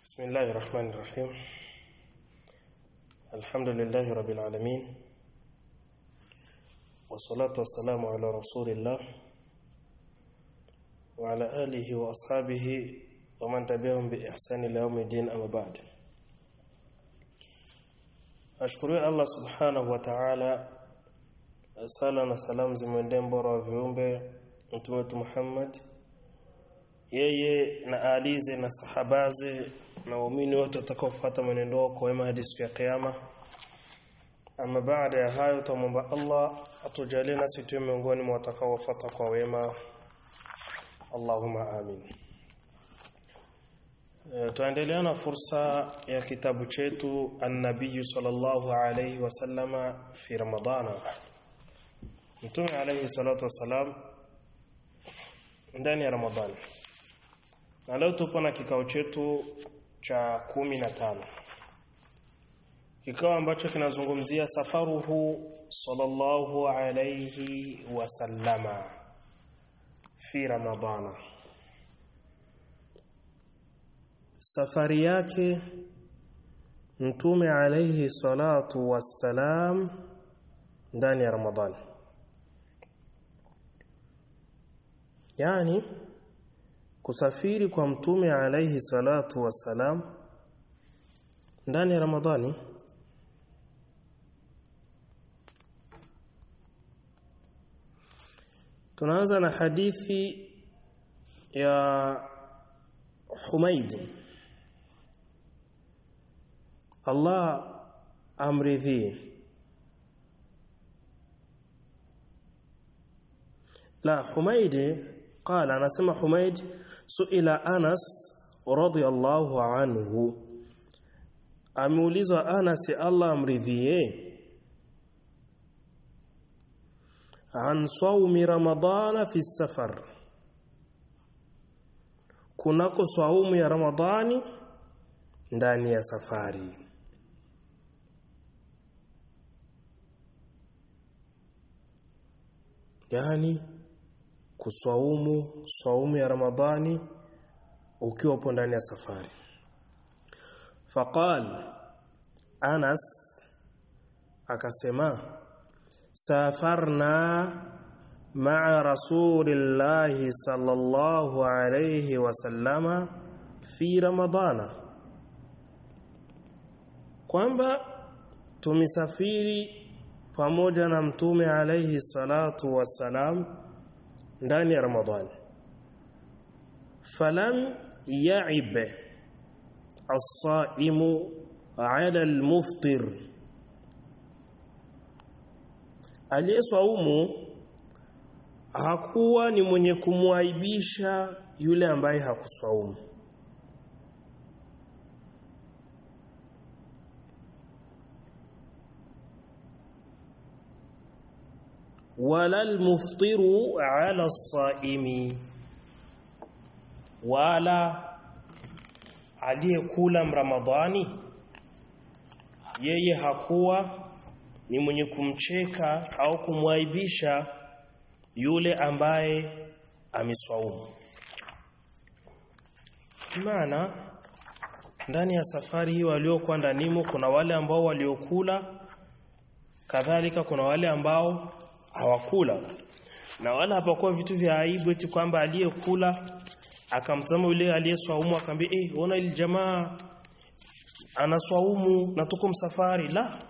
بسم الله الرحمن الرحيم الحمد لله رب العالمين والصلاة والسلام على رسول الله وعلى آله وأصحابه ومن تبعهم بإحسان إلى يوم الدين أما بعد. أشكر الله سبحانه وتعالى sala na salamu zimwendee mbora wa viumbe Mtume wetu Muhammad, yeye na alize na sahabaze na waumini wote watakaofuata mwenendo wao kwa wema hadi siku ya kiyama. Ama baada ya hayo, tumomba Allah atujalie nasi tuwe miongoni mwa watakaofuata kwa wema. Allahumma amin. Tuendelea na fursa ya kitabu chetu An-Nabii sallallahu alayhi wasallama fi Ramadhana. Mtume alayhi salatu wasalam ndani ya Ramadhani. Na leo tupo na kikao chetu cha 15. Kikao ambacho kinazungumzia safaruhu sallallahu alayhi wasallama fi Ramadhana. Safari yake Mtume alayhi salatu wassalam ndani ya Ramadhani. Yani kusafiri kwa Mtume alayhi salatu wassalam ndani ya Ramadhani. Tunaanza na hadithi ya Humaid, Allah amridhi. La, Humaid قال أنا سمع حميد سئل أنس رضي الله عنه أموليز أنس الله أمرذيه عن صوم رمضان في السفر، كناكو صوم يا رمضان ndani ya safari. Yani kuswaumu ya Ramadhani ukiwa hapo ndani ya safari. Faqal Anas akasema safarna ma'a rasulillahi sallallahu alayhi wasallama fi Ramadhana, kwamba tumisafiri pamoja na Mtume alayhi salatu wassalam ndani ya Ramadhani. Falam ya'ib as-sa'imu 'ala al-muftir, aliyeswaumu hakuwa ni mwenye kumwaibisha yule ambaye hakuswaumu. wala al-muftiru 'ala as-sa'imi, wala aliyekula Ramadhani yeye hakuwa ni mwenye kumcheka au kumwaibisha yule ambaye ameswaumu. Maana ndani ya safari hiyo waliokuwa ndanimo kuna wale ambao waliokula, kadhalika kuna wale ambao hawakula, na wala hapakuwa vitu vya aibu eti kwamba aliyekula akamtazama yule aliyeswaumu akamwambia ona ile jamaa anaswaumu na tuko msafari. La,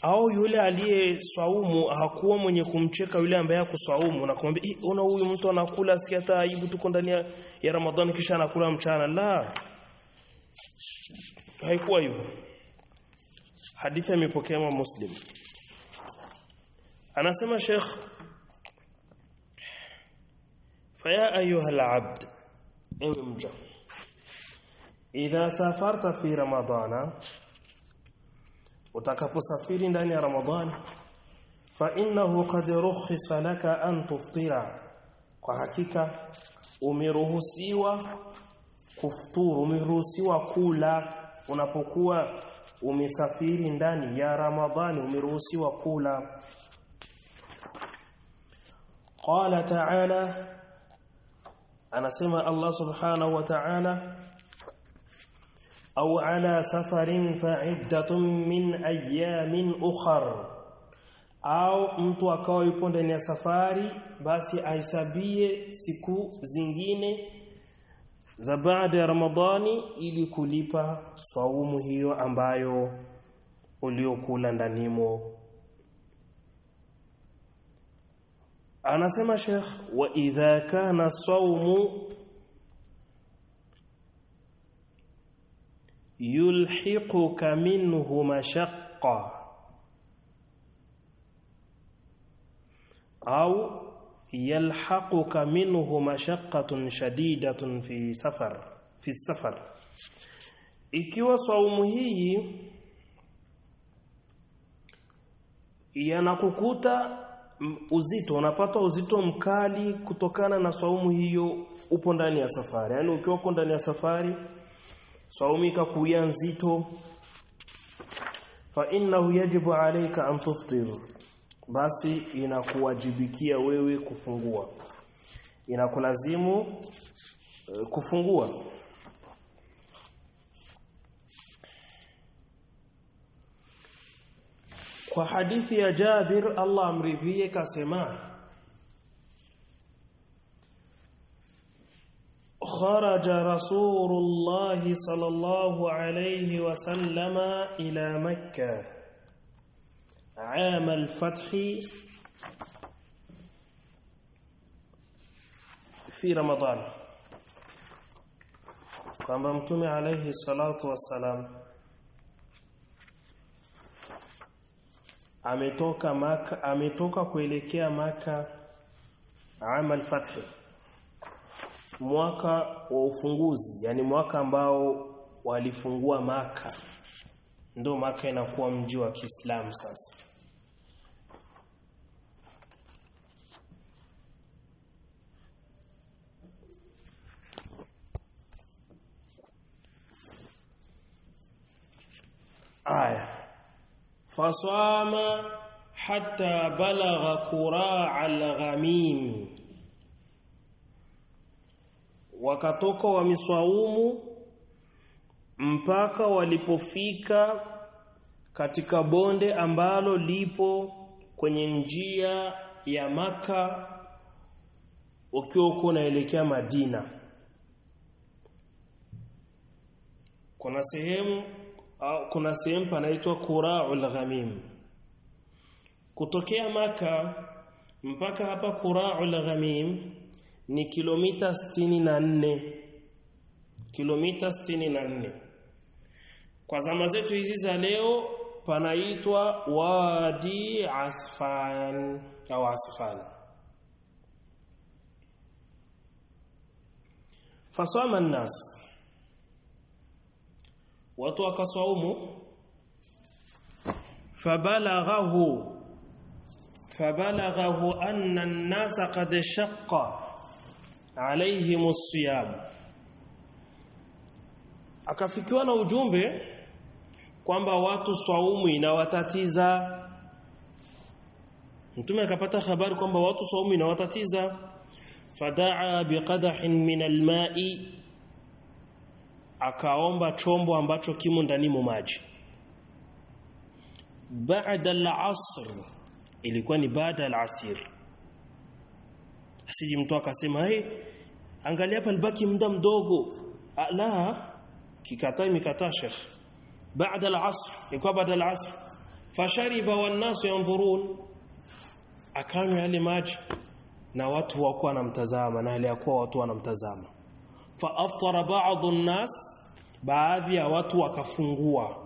au yule aliyeswaumu hakuwa mwenye kumcheka yule ambaye hakuswaumu na kumwambia ona huyu mtu anakula, si hata aibu, tuko ndani ya Ramadhani kisha anakula mchana. La, haikuwa hivyo. Hadithi imepokea Muslim. Anasema Sheikh, faya ayuha al-abd, ewe mja, idha safarta fi Ramadhana, utakaposafiri ndani ya Ramadhani, fa innahu qad rukhisa laka an tuftira, kwa hakika umeruhusiwa kufuturu, umeruhusiwa kula. Unapokuwa umesafiri ndani ya Ramadhani umeruhusiwa kula. Qala ta'ala, anasema Allah subhanahu wa ta'ala, au ala safarin fa'iddatun min ayyamin ukhar, au mtu akawa yupo ndani ya safari basi ahisabie siku zingine za baada ya Ramadhani ili kulipa swaumu hiyo ambayo uliokula ndanimo. Anasema Sheikh, wa idha kana sawmu yulhiquka minhu mashaqqa au yalhaquka minhu mashaqqatun shadidatun fi safar, ikiwa swaumu hii yanakukuta uzito, unapata uzito mkali kutokana na swaumu hiyo, upo ndani ya safari. Yani ukiwa uko ndani ya safari swaumu ikakuia nzito, fa innahu yajibu alayka an tuftir, basi inakuwajibikia wewe kufungua, inakulazimu kufungua. Kwa hadithi ya Jabir, Allah amridhie, kasema kharaja Rasulullah sallallahu alayhi wasallama ila Makkah عام الفتح في رمضان, kwamba Mtume alayhi salatu wassalam ametoka kuelekea Maka عام الفتح, mwaka wa ufunguzi, yani mwaka ambao walifungua Maka, ndio Maka inakuwa mji wa Kiislamu sasa. Faswama hatta balagha qura' al-ghamim, wakatoka wamiswaumu mpaka walipofika katika bonde ambalo lipo kwenye njia ya Maka ukiwa uko unaelekea Madina. Kuna sehemu panaitwa Qura'ul Ghamim. Kutokea Maka mpaka hapa Qura'ul Ghamim ni kilomita 64. Kwa zama zetu hizi za leo panaitwa Wadi Asfan au Asfan. Faswama an-nas, watu wakaswaumu. Fabalaghahu anna an-nasa qad shaqqa alayhim as-siyam, akafikiwa na ujumbe kwamba watu swaumu inawatatiza. Mtume akapata habari kwamba watu swaumu inawatatiza. Fadaa biqadahin min al-ma'i, akaomba chombo ambacho kimo ndani mo maji. Baada al-asr, ilikuwa ni baada al-asr. Asiji mtu akasema angalia hapa albaki muda mdogo. La, kikataa imekataa Sheikh. Baada al-asr, ilikuwa baada al-asr. Fashariba wan-nasu yanzurun, akanywa yale maji na watu wako wanamtazama, na hali yakuwa watu wanamtazama. Fa aftara ba'dhu an-nas, baadhi ya watu wakafungua.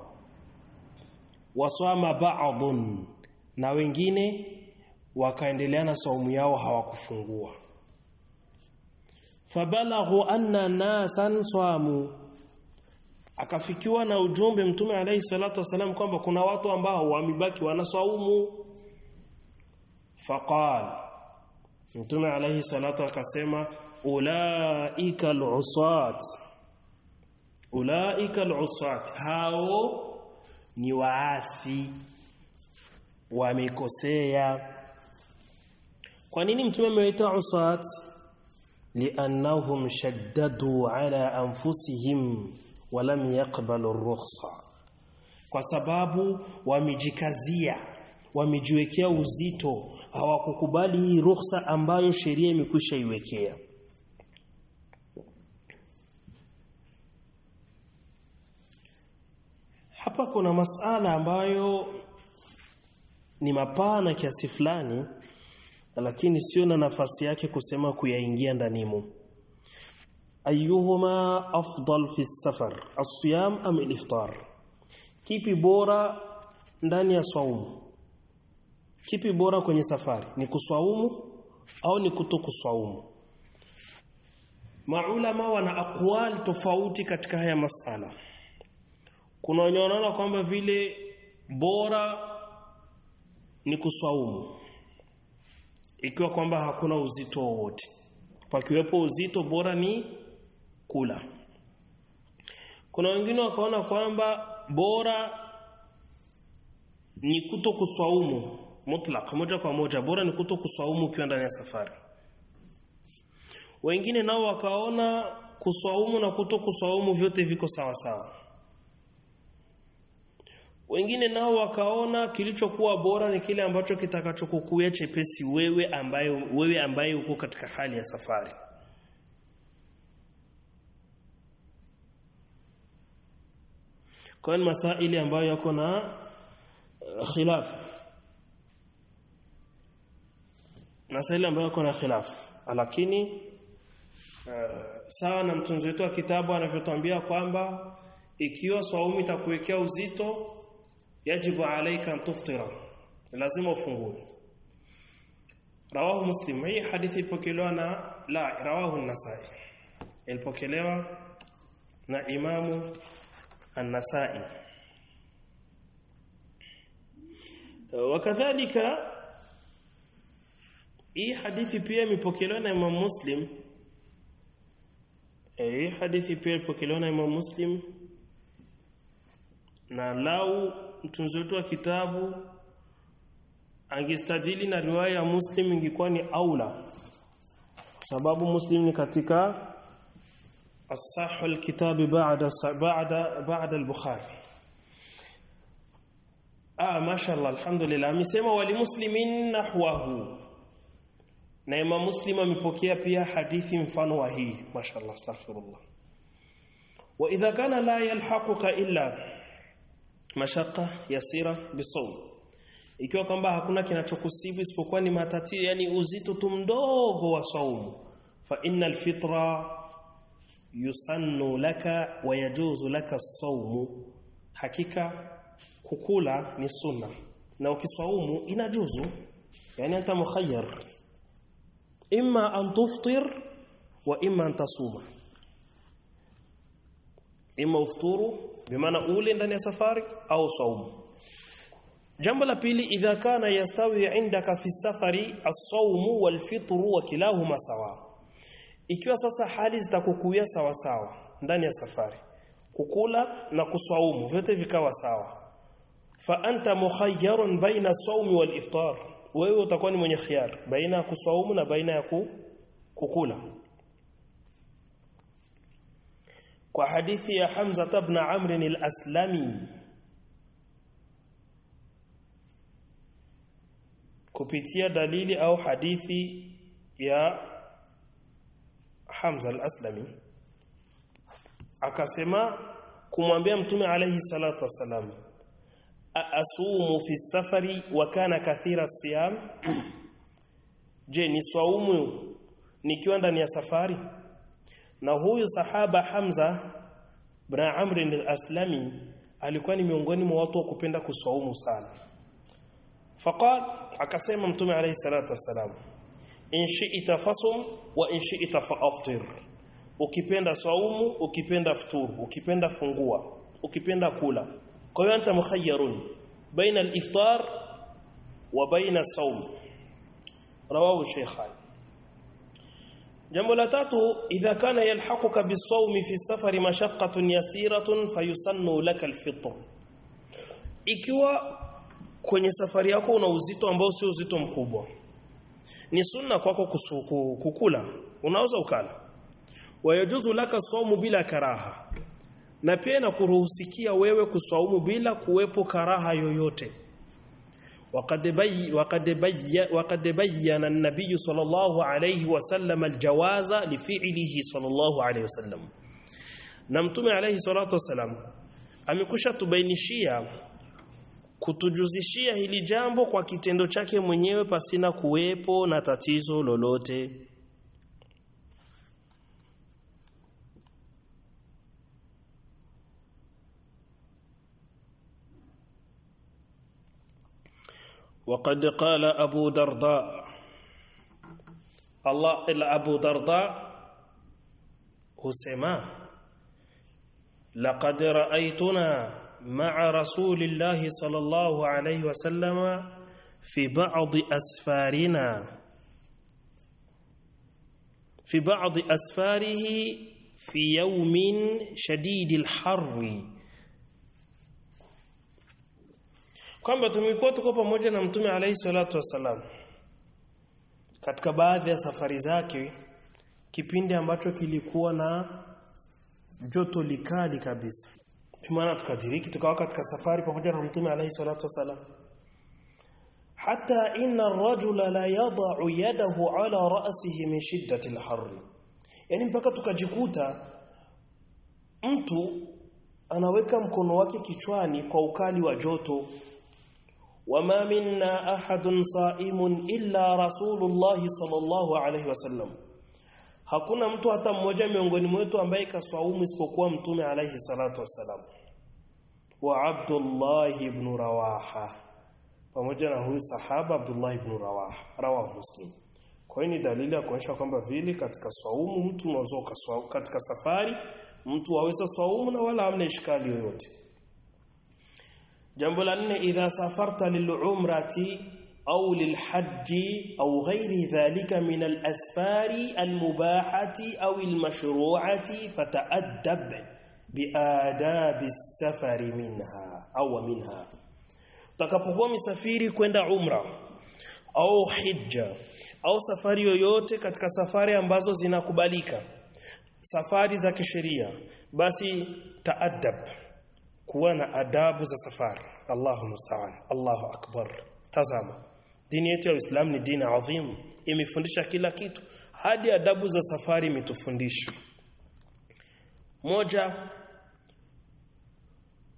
Waswama ba'dhun, na wengine wakaendelea na saumu yao hawakufungua. Fabalaghu anna nasan swamu, akafikiwa na ujumbe Mtume alayhi salatu wasalam kwamba kuna watu ambao wamebaki wanasaumu. Faqala, Mtume alayhi salatu akasema, ulaika al-usat, hao ni waasi, wamekosea. Kwa nini Mtume amewaita usat? Liannahum shaddadu ala anfusihim walam yaqbalu ar-rukhsa, kwa sababu wamejikazia, wamejiwekea uzito, hawakukubali hii rukhsa ambayo sheria imekwisha iwekea. Hapa kuna masala ambayo ni mapana kiasi fulani, lakini sio na nafasi yake kusema kuyaingia ndanimo. Ayuhuma afdal fi safar, as-siyam am al-iftar? Kipi bora ndani ya swaumu? Kipi bora kwenye safari? Ni kuswaumu au ni kutokuswaumu? Maulama wana aqwal tofauti katika haya masala. Kuna wenye wanaona kwamba vile bora ni kuswaumu ikiwa kwamba hakuna uzito wowote. Pakiwepo uzito bora ni kula. Kuna wengine wakaona kwamba bora ni kutokuswaumu mutlaq, moja kwa moja, bora ni kutokuswaumu ukiwa ndani ya safari. Wengine nao wakaona kuswaumu na kutokuswaumu vyote viko sawa sawa. Wengine nao wakaona kilichokuwa bora ni kile ambacho kitakachokukuya chepesi wewe ambaye uko katika hali ya safari. Kwa masaili ambayo yako na khilaf. Masaili ambayo yako na khilaf. Lakini sawa na mtunzi wetu wa kitabu anavyotuambia kwamba ikiwa swaumu itakuwekea uzito, yajibu alayka an tuftira, lazima ufungue. Rawahu Muslim. Hii hadithi ipokelewa na rawahu an-Nasa'i, ilipokelewa na Imamu an-Nasa'i. Wakadhalika hii hadithi pia imepokelewa na Imam Muslim. Hii hadithi pia ilipokelewa na Imam Muslim, na lau mtunzi wetu wa kitabu angestadili na riwaya ya Muslim ingekuwa ni aula, sababu Muslim ni katika as-sahih al-kitab ba'da al-Bukhari. Mashallah, alhamdulillah. Amesema wali muslimin nahwahu, na Imam Muslim amepokea pia hadithi mfano wa hii. Mashallah, astaghfirullah. Wa idha kana la yalhaquka illa mashaqqa yasira bisawm, ikiwa kwamba hakuna kinachokusibu isipokuwa ni matatizo, yani uzito tu mdogo wa saumu, fa innal fitra yusannu laka wa yajuzu laka as-sawm, hakika kukula ni sunna na ukiswaumu inajuzu, yani anta mukhayyar imma an tuftir wa imma an tasuma, imma ufturu bimaana ule ndani ya safari au saumu. Jambo la pili, idha kana yastawi indaka fi safari as-sawmu wal fitru wa kilahuma sawa, ikiwa sasa hali zitakukuya sawa sawa ndani ya safari, kukula na kuswaumu vyote vikawa sawa, fa anta mukhayyarun baina as-sawmi wal iftar, wewe utakuwa ni mwenye khiyar baina ya kuswaumu na baina ya kukula. Kwa hadithi ya Hamza ibn Amr al-Aslami, kupitia dalili au hadithi ya Hamza al-Aslami, akasema kumwambia Mtume alayhi salatu wasalam, asumu fi safari wa kana kathira siyam, je, ni swaumu nikiwa ndani ya safari? Na huyu sahaba Hamza ibn Amr al-Aslami alikuwa ni miongoni mwa watu wa kupenda kuswaumu sana. Faqal, akasema Mtume alayhi salatu wasalam, in shi'ta fasum wa in shi'ta fa'aftir, ukipenda swaumu, ukipenda futuru, ukipenda fungua, ukipenda kula. Kwa hiyo anta mukhayyarun baina al-iftar wa baina as-sawm. Rawahu Shaykhan. Jambo la tatu, idha kana yalhaquka bis-sawmi fi safari mashaqqatun yasiratun fayusannu laka al-fitr, ikiwa kwenye safari yako una uzito ambao sio uzito mkubwa, ni sunna kwako kukula, unaweza ukala. Wayajuzu laka as-sawmu bila karaha, na pia na kuruhusikia wewe kuswaumu bila kuwepo karaha yoyote. وقد بين النبي صلى الله عليه وسلم الجواز لفعله صلى الله عليه وسلم. na mtume alayhi salatu wasalam amekusha tubainishia kutujuzishia hili jambo kwa kitendo chake mwenyewe pasina kuwepo na tatizo lolote. وقد قال أبو درداء الله إلا أبو درداء هسما لقد رأيتنا مع رسول الله صلى الله عليه وسلم في بعض أسفاره في يوم شديد الحر. kwamba tumekuwa tuko pamoja na mtume alayhi salatu wasalam katika baadhi ya safari zake kipindi ambacho kilikuwa na joto likali kabisa. Maana tukadiriki tukawa katika safari pamoja na mtume alayhi salatu wasalam, hatta inna ar-rajula la yad'u yadahu ala ra'sihi min shiddati al-harr, yani mpaka tukajikuta mtu anaweka mkono wake kichwani kwa ukali wa joto. وما منا أحد صائم إلا رسول الله صلى الله عليه وسلم, hakuna mtu hata mmoja miongoni mwetu ambaye kaswaumu isipokuwa mtume alayhi salatu wasalam. Wa Abdullah ibn Rawaha, pamoja na huyu sahaba Abdullah ibn Rawaha, rawahu Muslim. Kwa hiyo ni dalili ya kuonyesha kwamba vile katika swaumu mtu unazoka swaumu katika safari mtu aweza swaumu na wala hamna ishkali yoyote. Jambo la 4, idha safarta lil'umrati au lilhajji au ghairi dhalika min al-asfari al-mubahati au al-mashru'ati fata'addab biadabi as-safari minha au minha. Utakapokuwa msafiri kwenda umra au hija au safari yoyote katika safari ambazo zinakubalika, safari za kisheria, basi ta'addab, kuwa na adabu za safari. Allahu musta'an, Allahu akbar. Tazama, dini yetu ya Uislamu ni dini adhim, imefundisha kila kitu, hadi adabu za safari imetufundisha. Moja,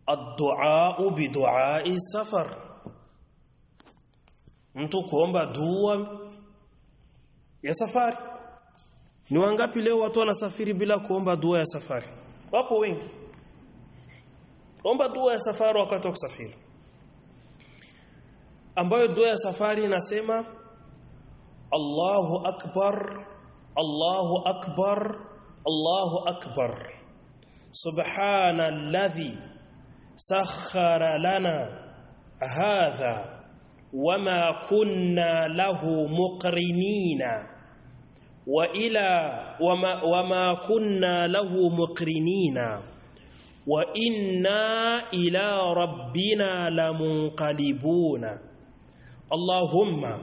ad-du'a bi du'a'i safar, mtu kuomba dua ya safari. Ni wangapi leo watu wanasafiri bila kuomba dua ya safari? Wapo wengi. Omba dua ya safari wakati wa kusafiri, ambayo dua ya safari inasema Allahu akbar, Allahu akbar, Allahu akbar, subhana alladhi sakhkhara lana hadha wama kunna lahu muqrinina wama kunna lahu muqrinina wa inna ila rabbina lamunqalibuna. Allahumma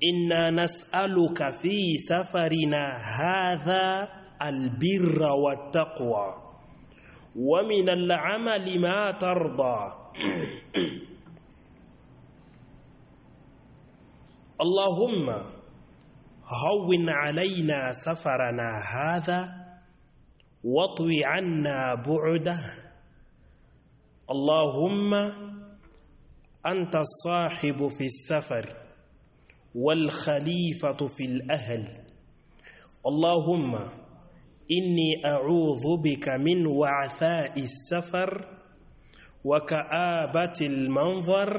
inna nas'aluka fi safarina hadha albirra wattaqwa wa min al'amali ma tarda. Allahumma hawwin alayna safarana hadha واطوي عنا بعده. اللهم أنت الصاحب في السفر والخليفة في الأهل. اللهم إني أعوذ بك من وعثاء السفر وكآبة المنظر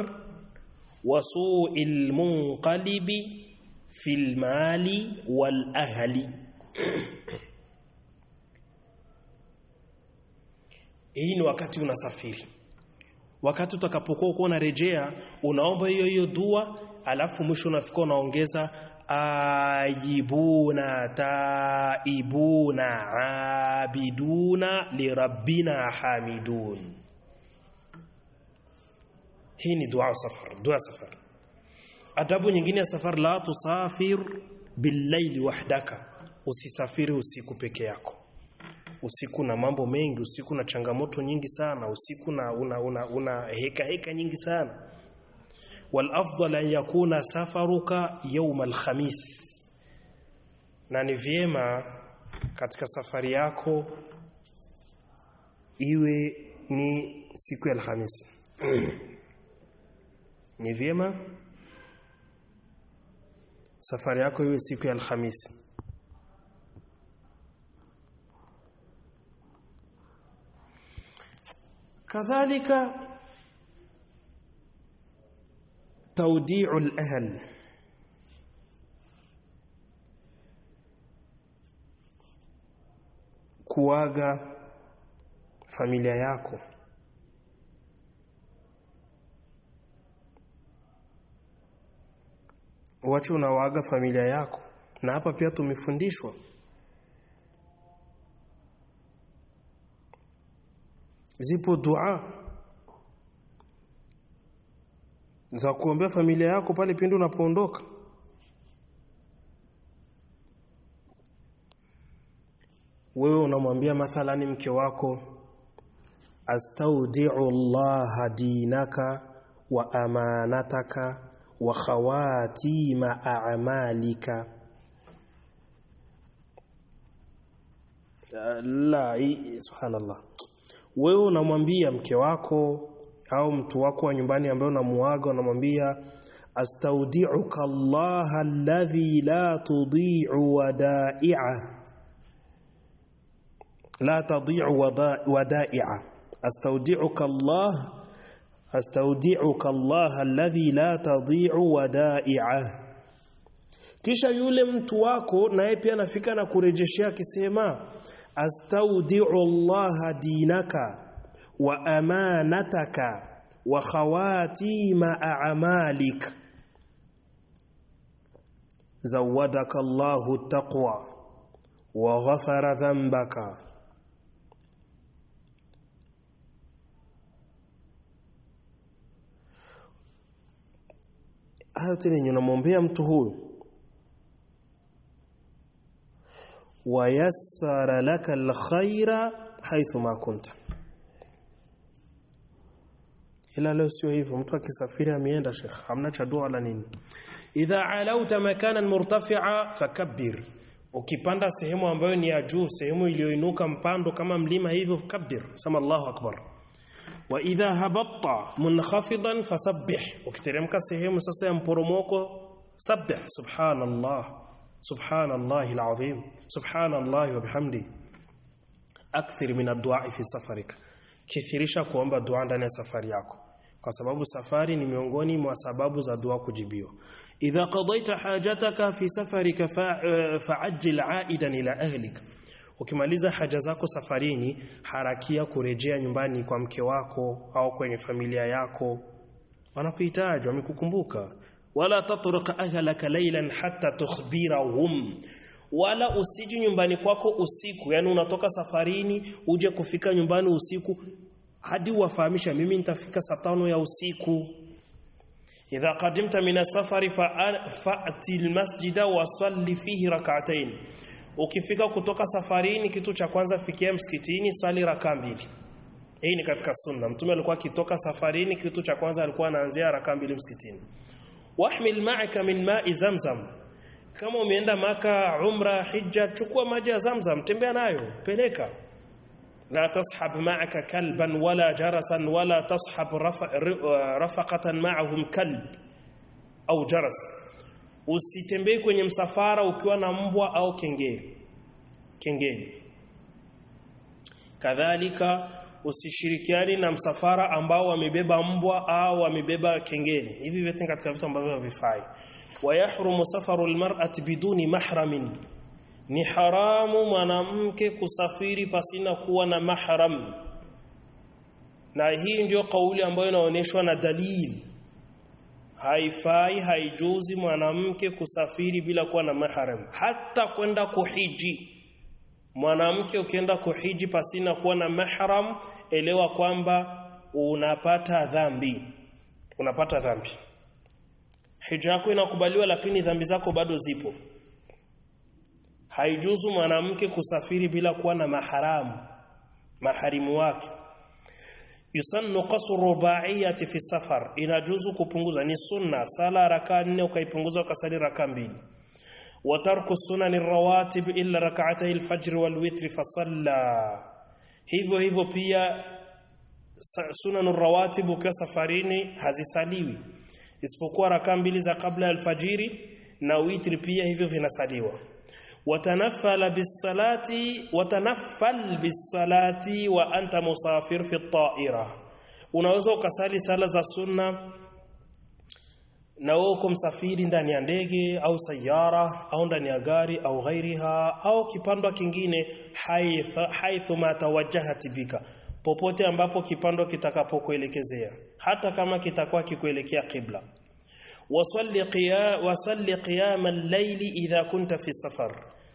وسوء المنقلب في المال والأهل. Hii ni wakati unasafiri. Wakati utakapokuwa uko unarejea, unaomba hiyo dua, alafu mwisho unafika unaongeza ayibuna taibuna abiduna lirabbina hamidun. Hii ni dua safar, dua safar. Adabu nyingine ya safar, la tusafir bil-layli wahdaka, usisafiri usiku peke yako. usiku na mambo mengi, usiku na changamoto nyingi sana, usiku na una heka nyingi sana. Wal afdal an yakuna safaruka yawm al-khamis, na ni vyema katika safari yako iwe ni siku ya Alhamisi. Ni vyema safari yako iwe siku ya Alhamisi. Kadhalika tawdi'u al-ahl, kuaga familia yako. Wacha unawaaga familia yako, na hapa pia tumefundishwa zipo dua za kuombea familia yako pale pindi unapoondoka. Wewe unamwambia mathalani mke wako, astaudi'u Allah dinaka wa amanataka wa khawatima a'malika. La, subhanallah. Wewe unamwambia mke wako au mtu wako wa nyumbani ambaye unamuaga, unamwambia astaudi'uka Allah alladhi la tudhi'u wada'i'a, la tadhi'u wada'i'a. Astaudi'uka Allah alladhi la tadhi'u wada'i'a. Kisha yule mtu wako naye pia anafika na kurejeshea akisema astaudi'u Allah dinaka wa amanataka wa khawatima a'malika, zawadaka Allahu taqwa wa ghafara dhanbaka. Hayo tena unamwombea mtu huyu, wa yassara laka alkhaira haythu ma kunta. Ila leo sio hivyo, mtu akisafiri ameenda Sheikh, hamna cha dua wala nini. Idha alauta makanan murtafi'a fakabbir, ukipanda sehemu ambayo ni ya juu, sehemu iliyoinuka mpando kama mlima hivyo, kabbir, sema Allahu akbar. Wa idha habatta munkhafidan fasabbih, ukiteremka sehemu sasa ya mporomoko, sabbih subhanallah, subhanallahi alazim, subhanallahi wa bihamdi. Akthir min ad-du'a fi safarika, kithirisha kuomba dua ndani ya safari yako, kwa sababu safari ni miongoni mwa sababu za dua kujibiwa. Idha qadaita hajataka fi safarika fa'ajjil 'aidan ila ahlik, ukimaliza haja zako safarini, harakia kurejea nyumbani kwa mke wako au kwenye familia yako, wanakuhitaji, wamekukumbuka. Wala tatruq ahlaka laylan hatta tukhbirahum, wala usiji nyumbani kwako usiku, yani unatoka safarini uje kufika nyumbani usiku hadi wafahamisha mimi nitafika saa 5 ya usiku. Idha qadimta min as-safari fa'ti al-masjida wa salli fihi rak'atayn, ukifika kutoka safarini kitu cha kwanza fikia msikitini, sali raka 2. Hii ni katika sunna. Mtume alikuwa akitoka safarini kitu cha kwanza alikuwa anaanzia raka 2 msikitini. Wahmil ma'aka min ma'i zamzam, kama umeenda Maka, umra, hija, chukua maji ya Zamzam, tembea nayo, peleka. La tashab ma'aka kalban wala jarasan wala tashab rafaqatan ma'ahum kalb au jaras, usitembee kwenye msafara ukiwa na mbwa au kengele. Kadhalika usishirikiani na msafara ambao wamebeba mbwa au wamebeba kengele. Hivi vyote katika vitu ambavyo havifai. Wayahrumu safaru almar'ati biduni mahramin, ni haramu mwanamke kusafiri pasina kuwa na mahram. Na hii ndio kauli ambayo inaonyeshwa na dalili. Haifai, haijuzi mwanamke kusafiri bila kuwa na mahram, hata kwenda kuhiji. Mwanamke ukienda kuhiji pasina kuwa na mahram, elewa kwamba unapata dhambi. Hija yako inakubaliwa, lakini dhambi zako bado zipo. haijuzu mwanamke kusafiri bila kuwa na maharimu wake. Yusannu qasru rubaiyati fi safar, inajuzu kupunguza, ni sunna sala raka 4 ukaipunguza ukasali raka 2. Wa tarku sunani rawatib illa rak'atay al-fajr wal witr fa salla. Hivyo pia sunanu rawatib ukiwa safarini hazisaliwi isipokuwa raka 2 za kabla ya alfajiri na witri pia hivyo vinasaliwa. Watanaffal bisalati wa anta musafir fi at-ta'ira, unaweza ukasali sala za sunna na uko msafiri ndani ya ndege au sayara au ndani ya gari au ghairiha au kipando kingine, haithu ma tawajjahat bika, popote ambapo kipando kitakapokuelekezea, hata kama kitakuwa kikuelekea qibla. wasalli qiyam al-layli idha kunta fi safar,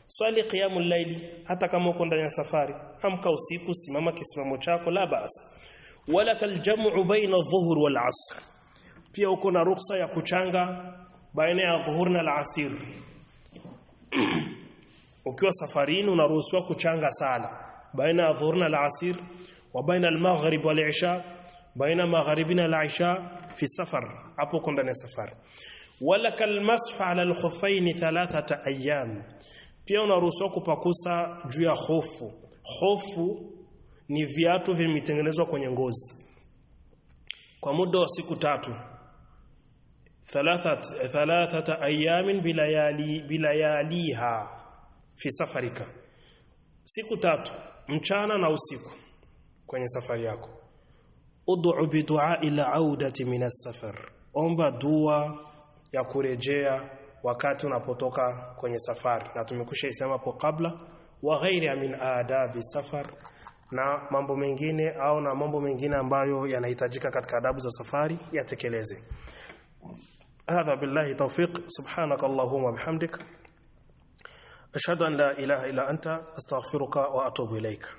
swali qiyam al-layli hata kama uko ndani ya safari, amka usiku, simama kisimamo chako, la basa. Walakal jam'u baina adh-dhuhr wal 'asr, pia uko na ruhusa ya kuchanga baina ya dhuhur na al-asr. Ukiwa safarini unaruhusiwa kuchanga sala baina ya dhuhur na al-asr wa baina al-maghrib wal 'isha, baina maghribina al-'isha fi safar, hapo uko ndani ya safari. Walakal mashu ala al-khuffayn 3 ayyam, pia unaruhusiwa kupakusa juu ya khofu. Khofu ni viatu vimetengenezwa kwenye ngozi kwa muda wa siku 3, 3 ayamin bilayaliha fi safarika, siku 3 mchana na usiku kwenye safari yako. Ud'u bi du'a ila audati min as-safar, omba dua ya kurejea wakati unapotoka kwenye safari, na tumekusha isema hapo kabla. Wa ghairi min adabi safar, na mambo mengine ambayo yanahitajika katika adabu za safari yatekeleze. Hadha billahi tawfiq. Subhanakallahumma bihamdik ashhadu an la ilaha illa anta astaghfiruka wa atubu ilaika.